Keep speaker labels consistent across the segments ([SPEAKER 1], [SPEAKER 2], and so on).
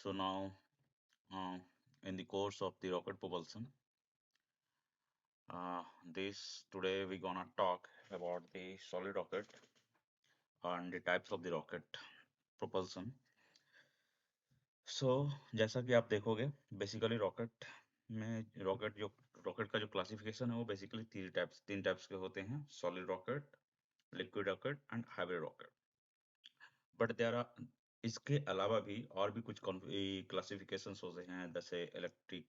[SPEAKER 1] So now, in the course of the rocket propulsion, this today we're gonna talk about the solid rocket and the types of the rocket propulsion. So जैसा कि आप देखोगे, basically rocket का जो classification है वो basically तीन types के होते हैं: solid rocket, liquid rocket and hybrid rocket. But there are इसके अलावा भी और भी कुछ क्लासिफिकेशंस होते हैं, जैसे electric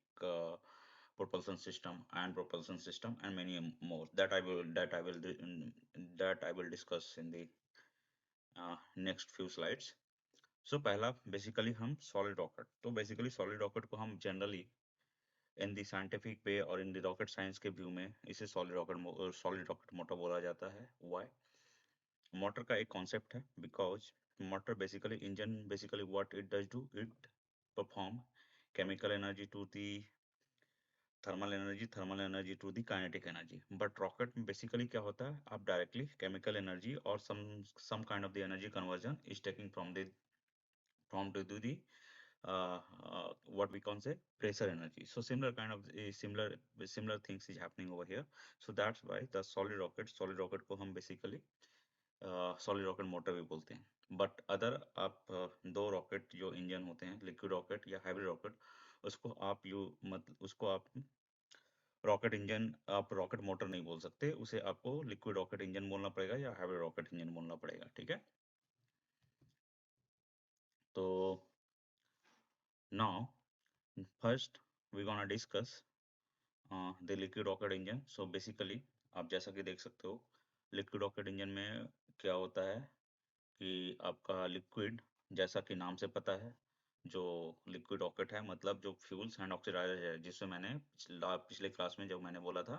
[SPEAKER 1] propulsion system and propulsion system and many more that I will discuss in the next few slides. So पहला बेसिकली हम सॉलिड रॉकेट, तो बेसिकली सॉलिड रॉकेट को हम generally in the scientific way और in the rocket science के view में इसे solid rocket motor बोला जाता है। व्हाई? मोटर का एक कॉन्सेप्ट है because motor basically engine basically what it does do, it perform chemical energy to the thermal energy to the kinetic energy. But rocket में बेसिकली क्या होता है, आप डायरेक्टली केमिकल एनर्जी और some kind of the energy conversion is taking from to the what we can say pressure energy. So similar kind of similar things is happening over here. So that's why the solid rocket को हम basically solid rocket motor भी बोलते हैं। But other आप दो rocket जो engine होते हैं, लिक्विड रॉकेट या हाइब्रिड रॉकेट, उसको आप रॉकेट इंजन, आप रॉकेट मोटर नहीं बोल सकते, उसे आपको लिक्विड रॉकेट इंजन बोलना पड़ेगा या हाइब्रिड रॉकेट इंजन बोलना पड़ेगा। ठीक है। तो now first we gonna discuss the liquid rocket engine. So basically आप जैसा कि देख सकते हो, लिक्विड रॉकेट इंजन में क्या होता है कि आपका लिक्विड, जैसा कि नाम से पता है, जो लिक्विड रॉकेट है मतलब जो फ्यूल्स एंड ऑक्सीडाइजर है, जिसमें मैंने पिछले क्लास में जब मैंने बोला था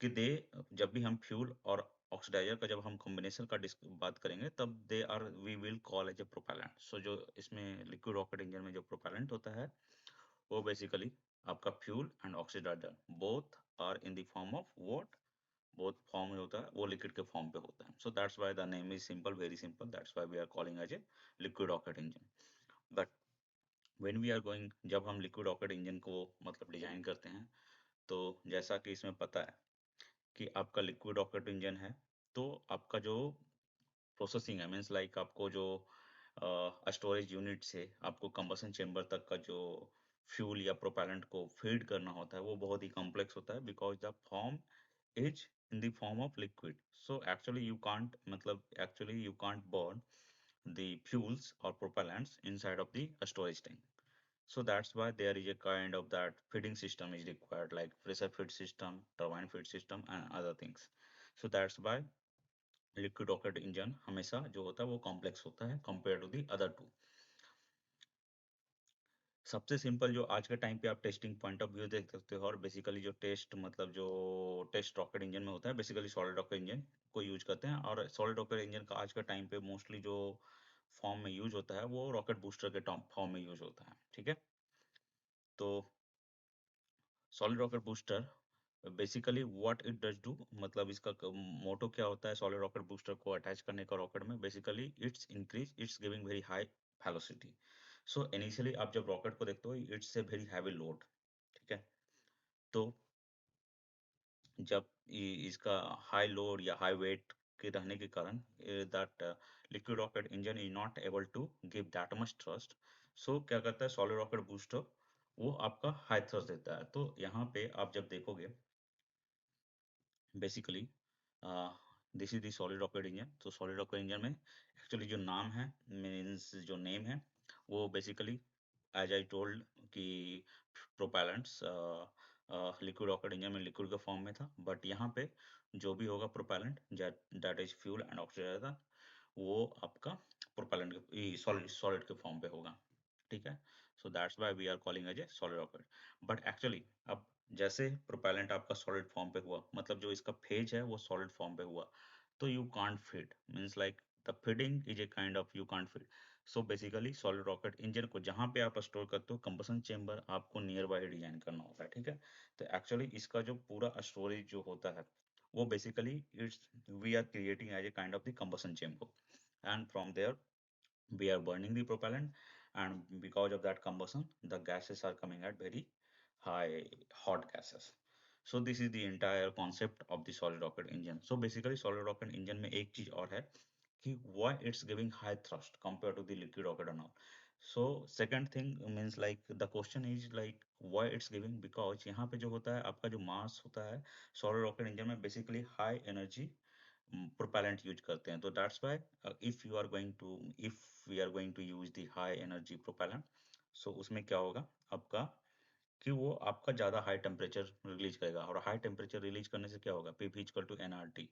[SPEAKER 1] कि दे जब भी हम फ्यूल और ऑक्सीडाइजर का जब हम कॉम्बिनेशन का बात करेंगे तब they are we will call as a propellant. So जो इसमें लिक्विड रॉकेट इंजन में जो प्रोपेलेंट होता है वो बेसिकली आपका fuel and oxidiser both are in the form of what, both form में होता है, वो लिक्विड के फॉर्म पे होता है। So that's why the name is simple, very simple, that's why we are calling as a liquid rocket engine. But when we are going, जब हम लिक्विड रॉकेट इंजन को मतलब डिजाइन करते हैं, तो जैसा कि इसमें पता है कि आपका लिक्विड रॉकेट इंजन है, तो आपका जो प्रोसेसिंग है, मीन्स लाइक आपको जो स्टोरेज यूनिट से आपको कंबसन चेम्बर तक का जो फ्यूल या प्रोपेलेंट को फीड करना होता है वो बहुत ही कॉम्प्लेक्स होता है, because the form is in the form of liquid. So actually you can't burn the fuels or propellants inside of the storage tank. So that's why there is a kind of that feeding system is required, like pressure feed system, turbine feed system and other things. So that's why liquid rocket engine हमेशा जो होता है वो complex होता है compared to the other two. सबसे simple जो आज के टाइम पे आप टेस्टिंग पॉइंट ऑफ व्यू देख सकते हो, और बेसिकली जो टेस्ट मतलब जो टेस्ट रॉकेट इंजन में होता है, बेसिकली सॉलिड रॉकेट इंजन को यूज करते हैं। और सॉलिड रॉकेट इंजन का आज के टाइम पे मोस्टली जो फॉर्म में यूज होता है वो रॉकेट बूस्टर के फॉर्म में यूज होता है। ठीक है। तो solid rocket booster basically what it does do, मतलब इसका मोटो क्या होता है सॉलिड रॉकेट बूस्टर को अटैच करने का रॉकेट में, basically it's giving very high velocity. So initially आप जब रॉकेट को देखते हो, it's a very heavy load. ठीक है। तो जब इसका हाई लोड या हाई वेट के रहने के कारण that liquid rocket engine is not able to give that much thrust. So क्या करता है सॉलिड रॉकेट बूस्टर, वो आपका हाई थ्रस्ट देता है। तो यहाँ पे आप जब देखोगे basically this is the solid rocket engine. तो सॉलिड रॉकेट इंजन में एक्चुअली जो नाम है, मीन्स जो नेम है, वो बेसिकली एज आई टोल्ड कि प्रोपेलेंट्स, लिक्विड रॉकेट इंजन में लिक्विड के फॉर्म में था, बट यहाँ पे जो भी होगा propellant that is fuel and oxidiser, वो आपका प्रोपेलेंट के सॉलिड सॉलिड के फॉर्म पे होगा। ठीक है। So that's why we are calling as a solid rocket. But actually अब जैसे प्रोपेलेंट आपका सॉलिड फॉर्म पे हुआ, मतलब जो इसका फेज है वो सॉलिड फॉर्म पे हुआ, तो you can't feed, means like the feeding is a kind of you can't feed. So basically solid rocket engine को जहाँ पे आप स्टोर करते हो, कंबसन चेम्बर आपको नियर बाय डिजाइन करना होता है। ठीक है। तो एक्चुअली इसका जो पूरा स्टोरेज जो होता है वो basically it's we are creating as a kind of the combustion chamber, and from there we are burning the propellant, and because of that combustion, the gases are coming at very high hot gases. So this is the entire concept of the solid rocket engine. So basically solid rocket engine में एक चीज और है कि why it's giving high thrust compared to the liquid rocket and all. So second thing means like the question is like why it's giving, because यहाँ पे जो होता है आपका जो मास होता है solid rocket engine में basically high energy propellant use करते हैं, तो that's why if we are going to use the high energy propellant, so उसमें क्या होगा आपका कि वो आपका ज़्यादा हाई टेम्परेचर रिलीज करेगा, और हाई टेम्परेचर रिलीज करने से क्या होगा, P equal to nRT।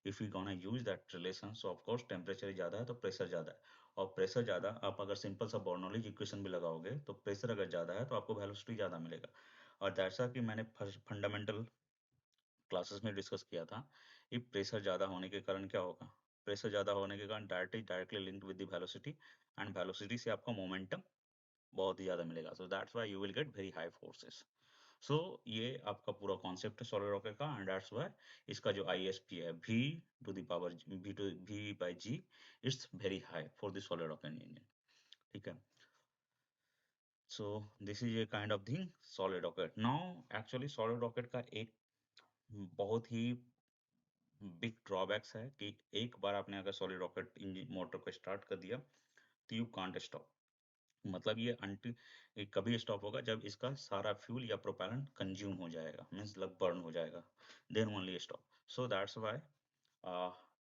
[SPEAKER 1] If you gonna use that relation, so of course temperature ज़्यादा है तो प्रेशर ज़्यादा है, और प्रेशर ज़्यादा आप अगर सिंपल सा बर्नौली इक्वेशन भी लगाओगे तो प्रेशर अगर ज़्यादा है तो आपको वेलोसिटी ज़्यादा मिलेगा। और दैट्स कि मैंने फंडामेंटल क्लासेस में डिस्कस किया था कि प्रेशर ज़्यादा होने के कारण क्या होगा, प्रेशर ज़्यादा होने के कारण directly linked with the velocity, and velocity से आपका मोमेंटम बहुत ही ज़्यादा मिलेगा, so that's why you will get very high forces. So ये आपका पूरा कॉन्सेप्ट है सॉलिड रॉकेट का, एंड दैट्स व्हाई इसका जो ISP है V/G it's very high for the solid rocket engine. ठीक है, so this is a kind of thing solid rocket. Now actually solid rocket का एक बहुत ही बिग ड्रॉबैक्स है कि एक बार आपने अगर सॉलिड रॉकेट इंजन मोटर को स्टार्ट कर दिया तो यू कांट स्टॉप, मतलब ये कभी स्टॉप होगा जब इसका सारा फ्यूल या प्रोपेलेंट कंज्यूम हो जाएगा, मीन्स लग बर्न हो जाएगा, then only stop. So that's why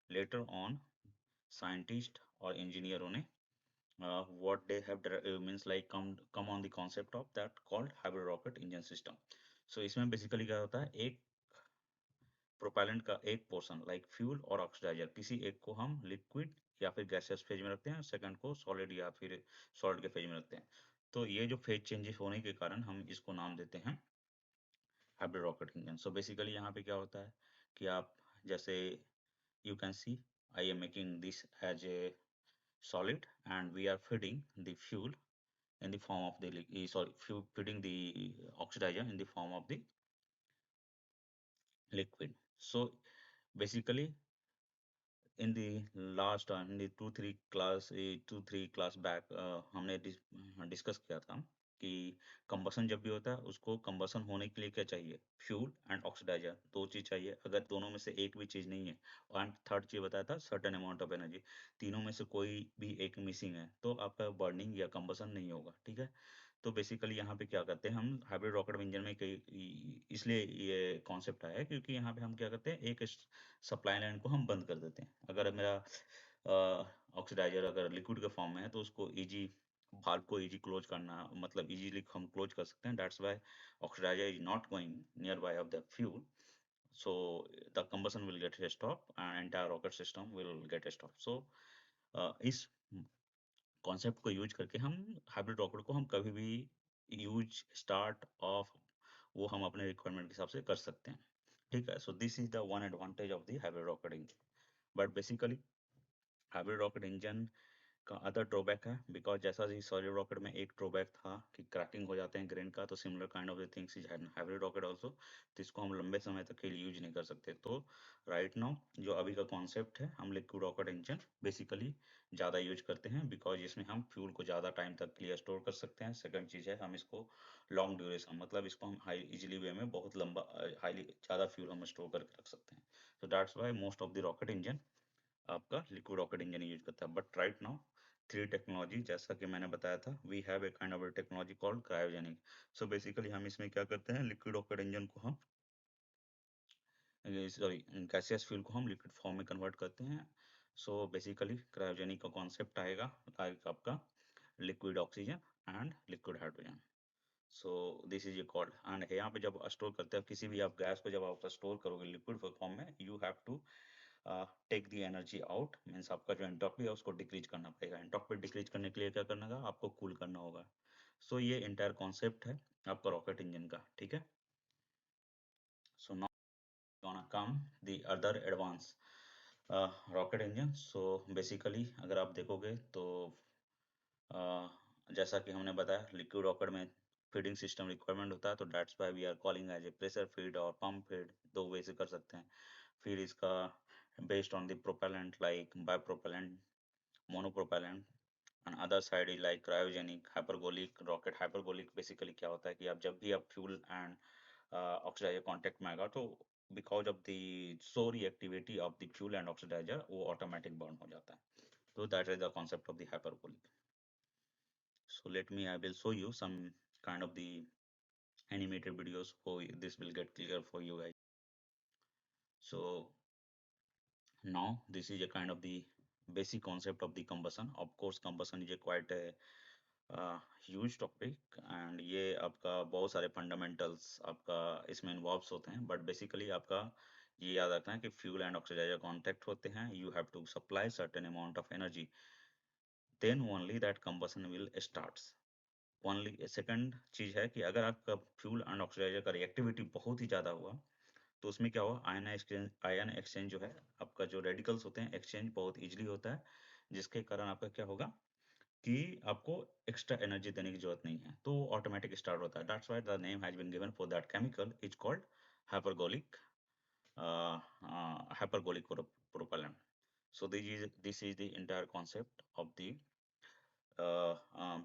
[SPEAKER 1] later on scientist और इंजीनियरों ने what they have means like come on the concept of that called hybrid rocket engine system। so इसमें बेसिकली क्या होता है, एक प्रोपेलेंट का एक पोर्शन लाइक फ्यूल और ऑक्सीडाइजर, किसी एक को हम लिक्विड या फिर गैसियस फेज में रखते हैं, सेकंड को सॉलिड या फिर सॉलिड के फेज में रखते हैं। तो ये जो फेज चेंजेस होने के कारण हम इसको नाम देते हैं hybrid rocket engine. So basically यहाँ पे क्या होता है कि आप जैसे you can see I am making this as a solid and we are feeding the fuel in the form of the feeding the oxidizer in the form of the liquid। So basically in the last in the 2 3 class back हमने discuss किया था कि combustion जब भी होता है उसको combustion होने के लिए क्या चाहिए, फ्यूल एंड ऑक्सीडाइजर, दो चीज चाहिए। अगर दोनों में से एक भी चीज नहीं है, एंड थर्ड चीज बताया था सर्टेन अमाउंट ऑफ एनर्जी, तीनों में से कोई भी एक मिसिंग है तो आपका बर्निंग या कंबसन नहीं होगा। ठीक है, तो बेसिकली यहाँ पे क्या करते हैं हम हाइब्रिड रॉकेट इंजन में इसलिए ये कॉन्सेप्ट आया है क्योंकि यहाँ पे हम क्या करते हैं, एक सप्लाई लाइन को हम बंद कर देते हैं। अगर मेरा ऑक्सीडाइजर अगर लिक्विड के फॉर्म में है तो उसको इजी भाल्व को इजी क्लोज करना, मतलब इजीली हम क्लोज कर सकते हैं। That's why oxidiser is not going near by of the fuel, so the combustion will get stop and entire rocket system will get stop। so इस concept को use करके हम हाइब्रिड रॉकेट को हम कभी भी यूज स्टार्ट ऑफ वो हम अपने रिक्वायरमेंट के हिसाब से कर सकते हैं। ठीक है, so this is the one advantage of the hybrid rocket engine. But basically hybrid rocket engine का अदर ड्रॉबैक है, बिकॉज जैसा कि सॉलिड रॉकेट में एक ड्रॉबैक था कि क्रैकिंग हो जाते हैं ग्रेन का, तो similar kind of the things is hybrid rocket also, तो इसको हम लंबे समय तक के लिए यूज नहीं कर सकते। तो राइट नाउ जो अभी का कॉन्सेप्ट है, हम लिक्विड रॉकेट इंजन बेसिकली ज़्यादा यूज करते हैं, बिकॉज इसमें हम फ्यूल को ज़्यादा टाइम तक के लिए स्टोर कर सकते हैं। सेकंड चीज़ है हम इसको लॉन्ग ड्यूरेशन, मतलब इसको हम हाई इजिली वे में बहुत लंबा हाईली ज़्यादा फ्यूल हम स्टोर करके रख सकते हैं। तो that's why most of the rocket engine आपका लिक्विड रॉकेट इंजन यूज करता है। But right now three technology, जैसा कि मैंने बताया था, we have a kind of technology called cryogenic. So basically हम इसमें क्या करते हैं, लिक्विड रॉकेट इंजन को हम सॉरी गैसियस फ्यूल को हम लिक्विड फॉर्म में कन्वर्ट करते हैं। सो बेसिकली क्रायोजेनिक का कॉन्सेप्ट आएगा लाइक आपका liquid oxygen and liquid hydrogen. So this is A called, and यहाँ पे जब स्टोर करते हैं किसी भी आप गैस को, जब आप स्टोर करोगे लिक्विड फॉर्म में, you have to take the energy out, means आपका जो एंट्रोपी है उसको डिक्रीज करना पड़ेगा। एंट्रोपी डिक्रीज करने के लिए क्या करना होगा, आपको कूल करना होगा। सो ये इंटायर कॉन्सेप्ट है आपका रॉकेट इंजन का। ठीक है, so now gonna come the other advance rocket engine. So basically अगर आप देखोगे तो जैसा कि हमने बताया लिक्विड रॉकेट में फीडिंग सिस्टम रिक्वायरमेंट होता है, तो that's why we are calling as a pressure feed और पंप फीड, दो वे से कर सकते हैं। फिर इसका based on the propellant like bi propellant, mono propellant and other side is like cryogenic, hypergolic, rocket. Hypergolic basically क्या होता है कि आप जब भी आप fuel and oxidizer contact में आएगा तो because of the slow reactivity of the fuel and oxidizer वो automatic burn हो जाता है. So that is the concept of the hypergolic. So let me, I will show you some kind of the animated videos so this will get clear for you guys. So now this is a kind of the basic concept of the combustion. Of course combustion is a quite a huge topic and ये आपका बहुत सारे fundamentals आपका इसमें involve होते हैं but basically आपका ये याद रखना है कि फ्यूल एंड ऑक्सीडाइजर कांटेक्ट होते हैं you have to supply certain amount of energy then only that combustion will starts only second चीज है कि अगर आपका फ्यूल एंड ऑक्सीडाइजर का रिएक्टिविटी बहुत ही ज्यादा हुआ तो उसमें क्या हुआ आयन एक्सचेंज जो है आपका जो रेडिकल्स होते हैं एक्सचेंज बहुत इजीली होता है जिसके कारण आपका क्या होगा कि आपको एक्स्ट्रा एनर्जी देने की जरूरत नहीं है तो ऑटोमेटिक स्टार्ट होता है that's why the name has been given for that chemical is called hypergolic hypergolic propellant. So this is the entire concept of the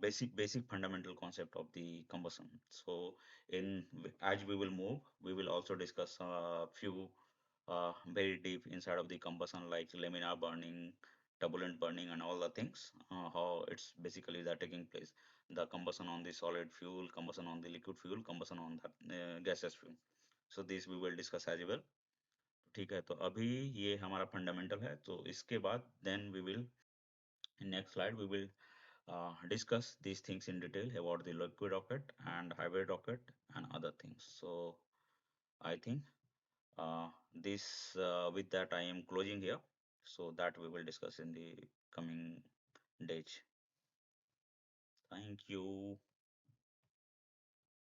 [SPEAKER 1] basic fundamental concept of the combustion. So as we will move, we will also discuss a few very deep inside of the combustion like laminar burning, turbulent burning, and all the things. How it's basically that taking place. The combustion on the solid fuel, combustion on the liquid fuel, combustion on the gaseous fuel. So this we will discuss as well. ठीक है तो अभी ये हमारा fundamental है तो इसके बाद then we will in next slide we will discuss these things in detail about the liquid rocket and hybrid rocket and other things. So I think this with that I am closing here. So that we will discuss in the coming days. Thank you.